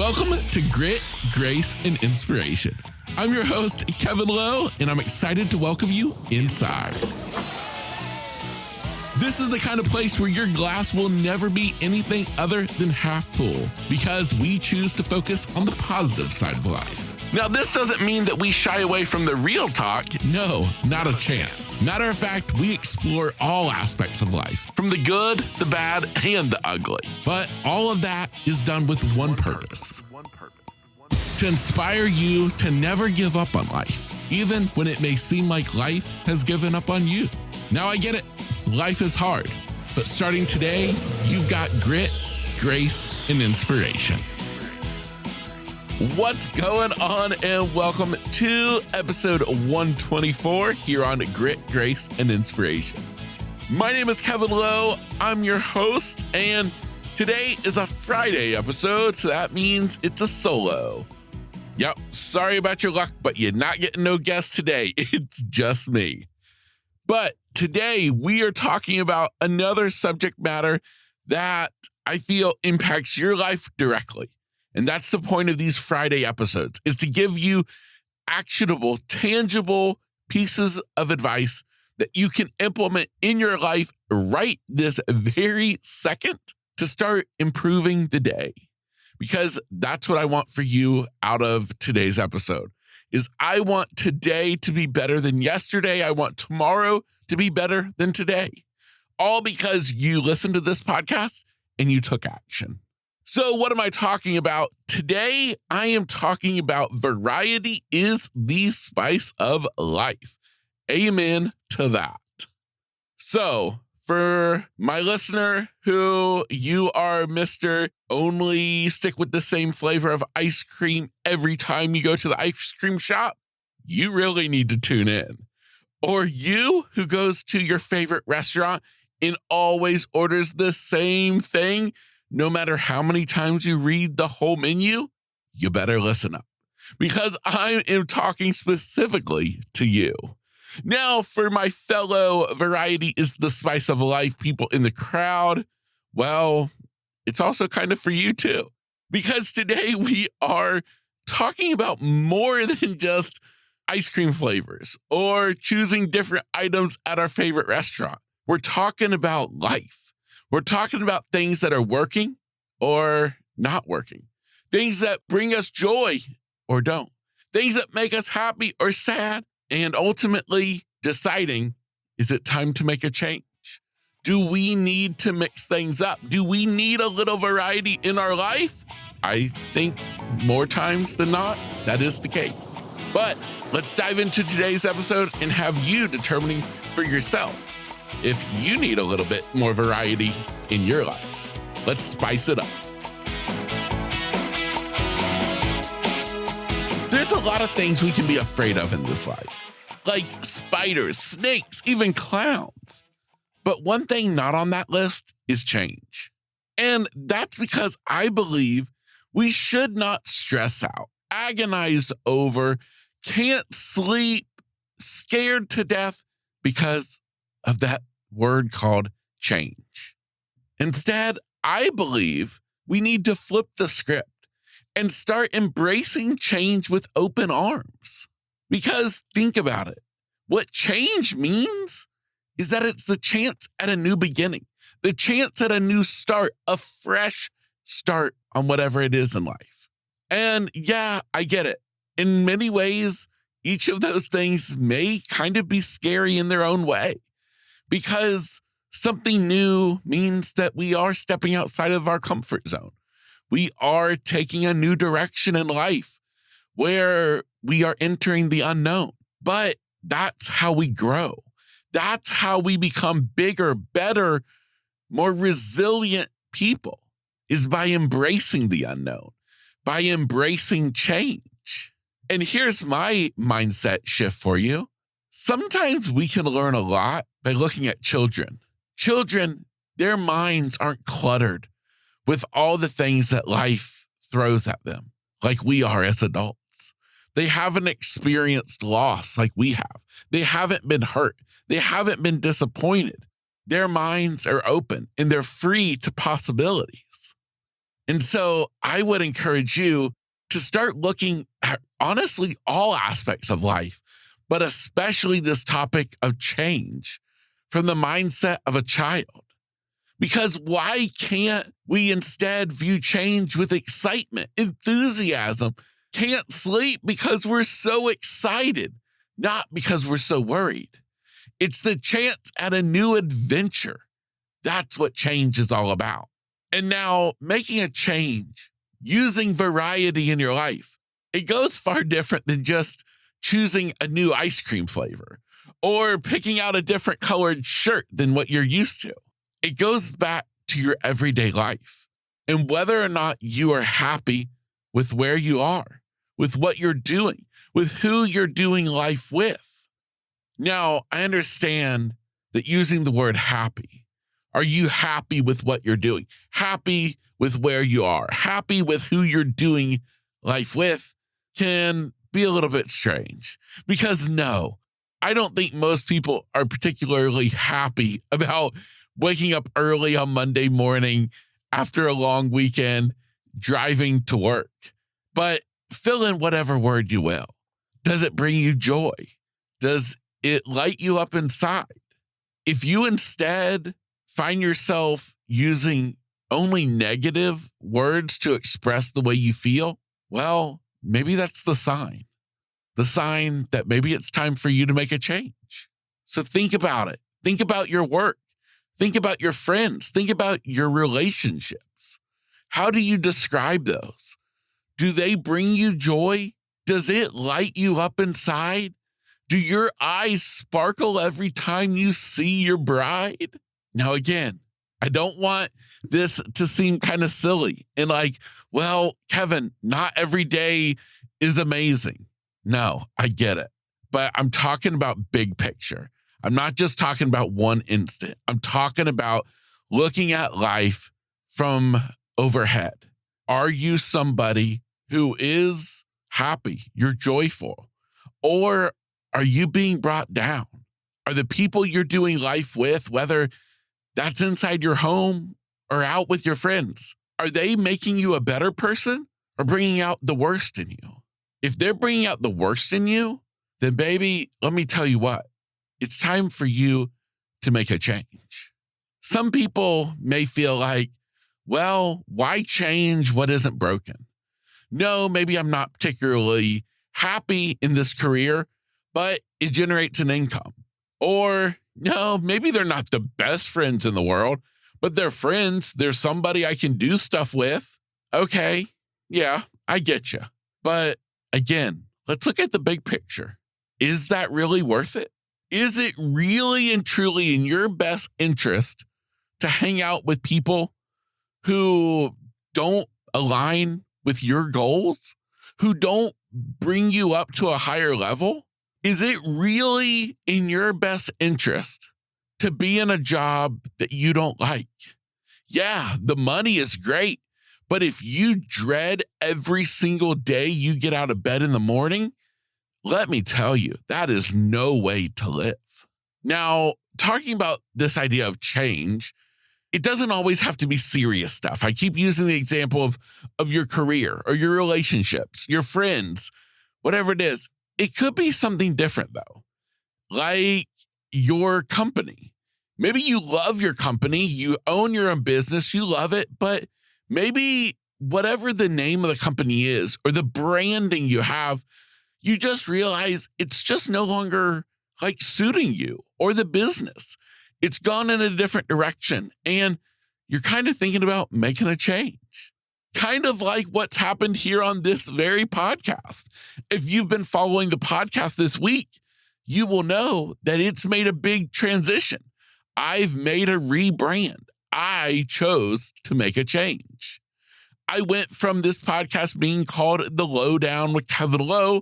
Welcome to Grit, Grace, and Inspiration. I'm your host, Kevin Lowe, and I'm excited to welcome you inside. This is the kind of place where your glass will never be anything other than half full, because we choose to focus on the positive side of life. Now, this doesn't mean that we shy away from the real talk. No, not a chance. Matter of fact, we explore all aspects of life, from the good, the bad, and the ugly. But all of that is done with one purpose: to inspire you to never give up on life, even when it may seem like life has given up on you. Now, I get it. Life is hard, but starting today, you've got grit, grace, and inspiration. What's going on, and welcome to episode 124 here on Grit, Grace, and Inspiration. My name is Kevin Lowe. I'm your host, and today is a Friday episode, so that means it's a solo. Yep, sorry about your luck, but you're not getting no guests today. It's just me. But today we are talking about another subject matter that I feel impacts your life directly. And that's the point of these Friday episodes, is to give you actionable, tangible pieces of advice that you can implement in your life right this very second to start improving the day. Because that's what I want for you out of today's episode, is I want today to be better than yesterday. I want tomorrow to be better than today. All because you listened to this podcast and you took action. So what am I talking about? Today, I am talking about variety is the spice of life. Amen to that. So for my listener who you are Mr. Only stick with the same flavor of ice cream every time you go to the ice cream shop, you really need to tune in. Or you who goes to your favorite restaurant and always orders the same thing, no matter how many times you read the whole menu, you better listen up, because I am talking specifically to you. Now, for my fellow variety is the spice of life people in the crowd, well, it's also kind of for you too, because today we are talking about more than just ice cream flavors or choosing different items at our favorite restaurant. We're talking about life. We're talking about things that are working or not working, things that bring us joy or don't, things that make us happy or sad, and ultimately deciding, is it time to make a change? Do we need to mix things up? Do we need a little variety in our life? I think more times than not, that is the case. But let's dive into today's episode and have you determining for yourself if you need a little bit more variety in your life. Let's spice it up. There's a lot of things we can be afraid of in this life, like spiders, snakes, even clowns. But one thing not on that list is change. And that's because I believe we should not stress out, agonize over, can't sleep, scared to death because of that word called change. Instead, I believe we need to flip the script and start embracing change with open arms. Because think about it. What change means is that it's the chance at a new beginning, the chance at a new start, a fresh start on whatever it is in life. And yeah, I get it. In many ways, each of those things may kind of be scary in their own way, because something new means that we are stepping outside of our comfort zone. We are taking a new direction in life where we are entering the unknown. But that's how we grow. That's how we become bigger, better, more resilient people, is by embracing the unknown, by embracing change. And here's my mindset shift for you. Sometimes we can learn a lot by looking at children. Children, their minds aren't cluttered with all the things that life throws at them like we are as adults. They haven't experienced loss like we have. They haven't been hurt. They haven't been disappointed. Their minds are open and they're free to possibilities. And so I would encourage you to start looking at honestly all aspects of life, but especially this topic of change from the mindset of a child. Because why can't we instead view change with excitement, enthusiasm? Can't sleep because we're so excited, not because we're so worried. It's the chance at a new adventure. That's what change is all about. And now making a change, using variety in your life, it goes far different than just choosing a new ice cream flavor or picking out a different colored shirt than what you're used to. It goes back to your everyday life and whether or not you are happy with where you are, with what you're doing, with who you're doing life with. Now, I understand that using the word happy, are you happy with what you're doing? Happy with where you are? Happy with who you're doing life with can be a little bit strange because no, I don't think most people are particularly happy about waking up early on Monday morning after a long weekend, driving to work. But fill in whatever word you will. Does it bring you joy? Does it light you up inside? If you instead find yourself using only negative words to express the way you feel, well, maybe that's the sign that maybe it's time for you to make a change. So think about it. Think about your work. Think about your friends. Think about your relationships. How do you describe those? Do they bring you joy? Does it light you up inside? Do your eyes sparkle every time you see your bride? Now, again, I don't want this to seem kind of silly and like, well, Kevin, not every day is amazing. No, I get it. But I'm talking about big picture. I'm not just talking about one instant. I'm talking about looking at life from overhead. Are you somebody who is happy? You're joyful? Or are you being brought down? Are the people you're doing life with, whether that's inside your home or out with your friends, are they making you a better person or bringing out the worst in you? If they're bringing out the worst in you, then baby, let me tell you what, it's time for you to make a change. Some people may feel like, well, why change what isn't broken? No, maybe I'm not particularly happy in this career, but it generates an income. Or no, maybe they're not the best friends in the world, but they're friends. They're somebody I can do stuff with. Okay, yeah, I get you. But again, let's look at the big picture. Is that really worth it? Is it really and truly in your best interest to hang out with people who don't align with your goals, who don't bring you up to a higher level? Is it really in your best interest to be in a job that you don't like? Yeah, the money is great, but if you dread every single day you get out of bed in the morning, let me tell you, that is no way to live. Now, talking about this idea of change, it doesn't always have to be serious stuff. I keep using the example of your career or your relationships, your friends, whatever it is. It could be something different though, like your company. Maybe you love your company, you own your own business, you love it, but maybe whatever the name of the company is or the branding you have, you just realize it's just no longer like suiting you or the business. It's gone in a different direction and you're kind of thinking about making a change. Kind of like what's happened here on this very podcast. If you've been following the podcast this week, you will know that it's made a big transition. I've made a rebrand. I chose to make a change. I went from this podcast being called The Lowdown with Kevin Lowe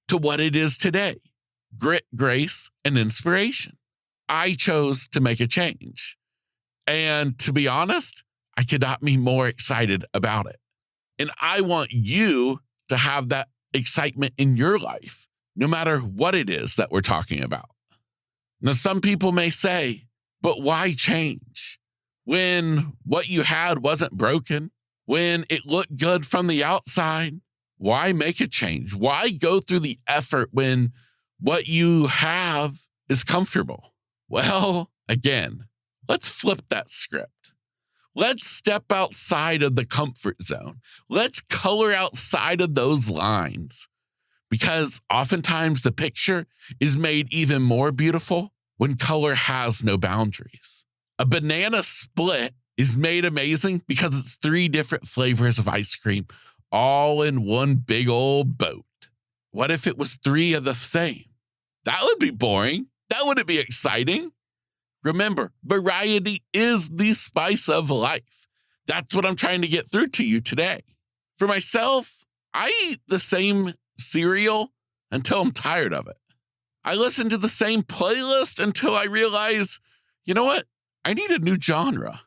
to what it is today, Grit, Grace, and Inspiration. I chose to make a change. And to be honest, I could not be more excited about it. And I want you to have that excitement in your life, no matter what it is that we're talking about. Now, some people may say, but why change when what you had wasn't broken? When it looked good from the outside, why make a change? Why go through the effort when what you have is comfortable? Well, again, let's flip that script. Let's step outside of the comfort zone. Let's color outside of those lines, because oftentimes the picture is made even more beautiful when color has no boundaries. A banana split is made amazing because it's 3 different flavors of ice cream all in one big old boat. What if it was 3 of the same? That would be boring. That wouldn't be exciting. Remember, variety is the spice of life. That's what I'm trying to get through to you today. For myself, I eat the same cereal until I'm tired of it. I listen to the same playlist until I realize, you know what? I need a new genre.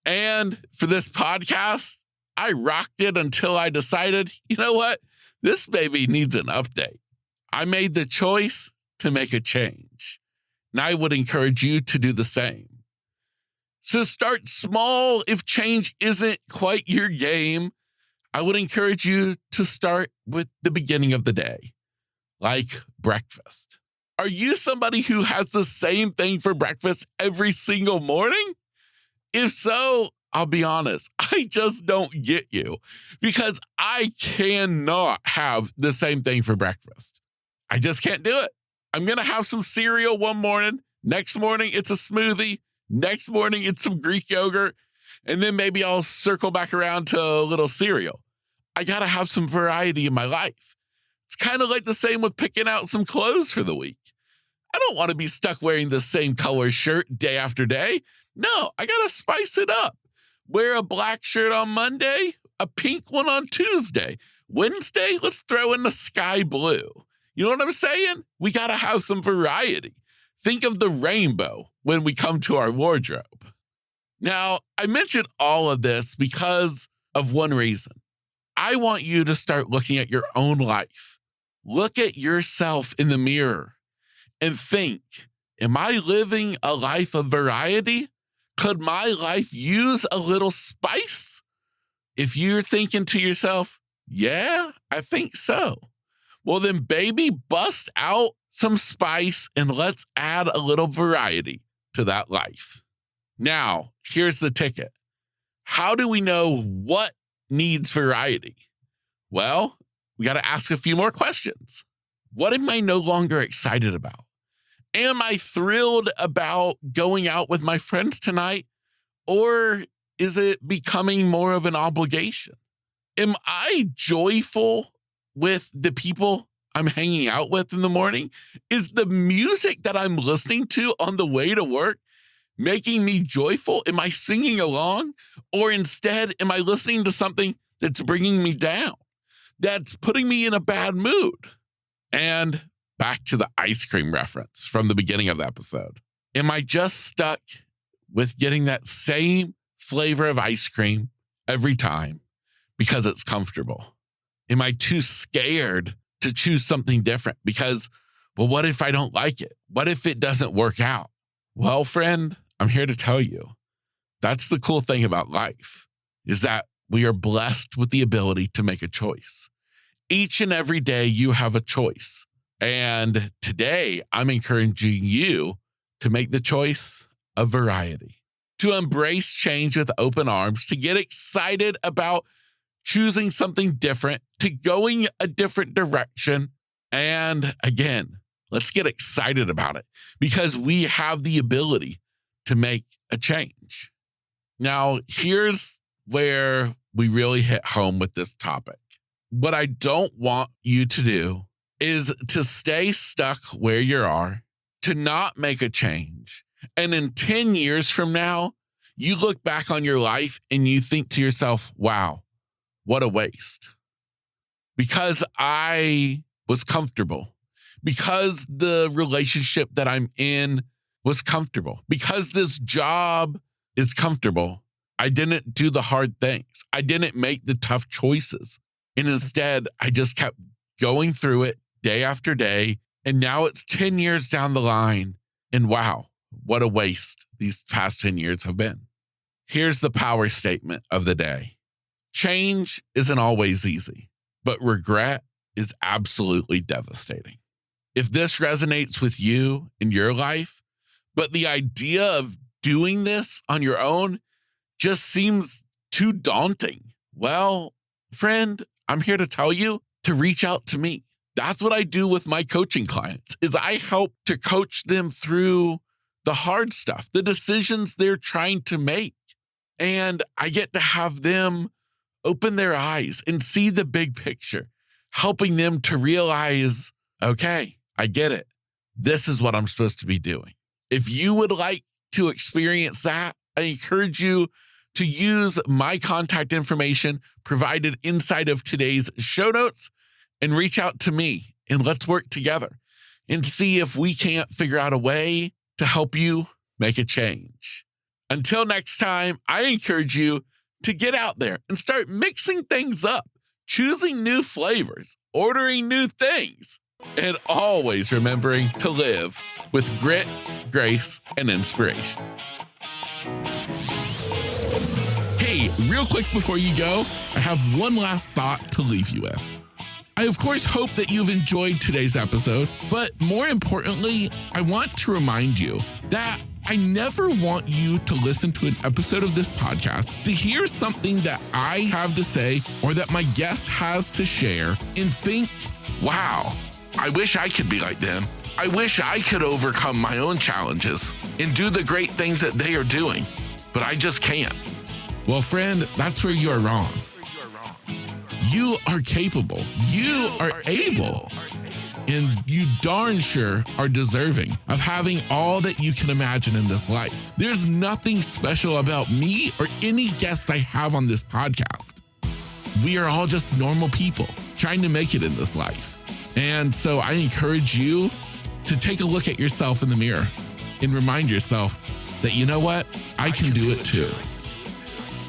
And for this podcast, I rocked it until I decided, you know what? This baby needs an update. I made the choice to make a change. And I would encourage you to do the same. So start small. If change isn't quite your game, I would encourage you to start with the beginning of the day, like breakfast. Are you somebody who has the same thing for breakfast every single morning? If so, I'll be honest, I just don't get you, because I cannot have the same thing for breakfast. I just can't do it. I'm going to have some cereal one morning. Next morning, it's a smoothie. Next morning, it's some Greek yogurt. And then maybe I'll circle back around to a little cereal. I got to have some variety in my life. It's kind of like the same with picking out some clothes for the week. I don't want to be stuck wearing the same color shirt day after day. No, I got to spice it up. Wear a black shirt on Monday, a pink one on Tuesday. Wednesday, let's throw in the sky blue. You know what I'm saying? We got to have some variety. Think of the rainbow when we come to our wardrobe. Now, I mentioned all of this because of one reason. I want you to start looking at your own life. Look at yourself in the mirror and think, am I living a life of variety? Could my life use a little spice? If you're thinking to yourself, yeah, I think so. Well, then, baby, bust out some spice and let's add a little variety to that life. Now, here's the ticket. How do we know what needs variety? Well, we got to ask a few more questions. What am I no longer excited about? Am I thrilled about going out with my friends tonight? Or is it becoming more of an obligation? Am I joyful with the people I'm hanging out with in the morning? Is the music that I'm listening to on the way to work making me joyful? Am I singing along? Or instead, am I listening to something that's bringing me down, that's putting me in a bad mood? And back to the ice cream reference from the beginning of the episode. Am I just stuck with getting that same flavor of ice cream every time because it's comfortable? Am I too scared to choose something different because, well, what if I don't like it? What if it doesn't work out? Well, friend, I'm here to tell you, that's the cool thing about life, is that we are blessed with the ability to make a choice. Each and every day you have a choice. And today I'm encouraging you to make the choice of variety, to embrace change with open arms, to get excited about choosing something different, to going a different direction. And again, let's get excited about it because we have the ability to make a change. Now, here's where we really hit home with this topic. What I don't want you to do is to stay stuck where you are, to not make a change. And in 10 years from now, you look back on your life and you think to yourself, wow, what a waste. Because I was comfortable, because the relationship that I'm in was comfortable, because this job is comfortable, I didn't do the hard things. I didn't make the tough choices. And instead, I just kept going through it day after day. And now it's 10 years down the line. And wow, what a waste these past 10 years have been. Here's the power statement of the day. Change isn't always easy, but regret is absolutely devastating. If this resonates with you in your life, but the idea of doing this on your own just seems too daunting, well, friend, I'm here to tell you to reach out to me. That's what I do with my coaching clients, is I help to coach them through the hard stuff, the decisions they're trying to make. And I get to have them open their eyes and see the big picture, helping them to realize, okay, I get it. This is what I'm supposed to be doing. If you would like to experience that, I encourage you to use my contact information provided inside of today's show notes and reach out to me, and let's work together and see if we can't figure out a way to help you make a change. Until next time, I encourage you to get out there and start mixing things up, choosing new flavors, ordering new things, and always remembering to live with grit, grace, and inspiration. Hey, real quick before you go, I have one last thought to leave you with. I, of course, hope that you've enjoyed today's episode, but more importantly, I want to remind you that I never want you to listen to an episode of this podcast to hear something that I have to say or that my guest has to share and think, wow, I wish I could be like them. I wish I could overcome my own challenges and do the great things that they are doing, but I just can't. Well, friend, that's where you are wrong. You are capable. You are able. And you darn sure are deserving of having all that you can imagine in this life. There's nothing special about me or any guest I have on this podcast. We are all just normal people trying to make it in this life. And so I encourage you to take a look at yourself in the mirror and remind yourself that, you know what? I can do it too.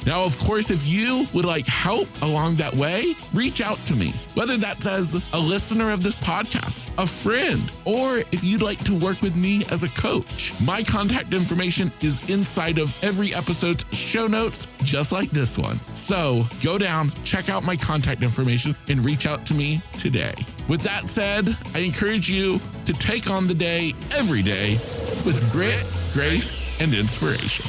Now, of course, if you would like help along that way, reach out to me, whether that's as a listener of this podcast, a friend, or if you'd like to work with me as a coach. My contact information is inside of every episode's show notes, just like this one. So go down, check out my contact information, and reach out to me today. With that said, I encourage you to take on the day every day with grit, grace, and inspiration.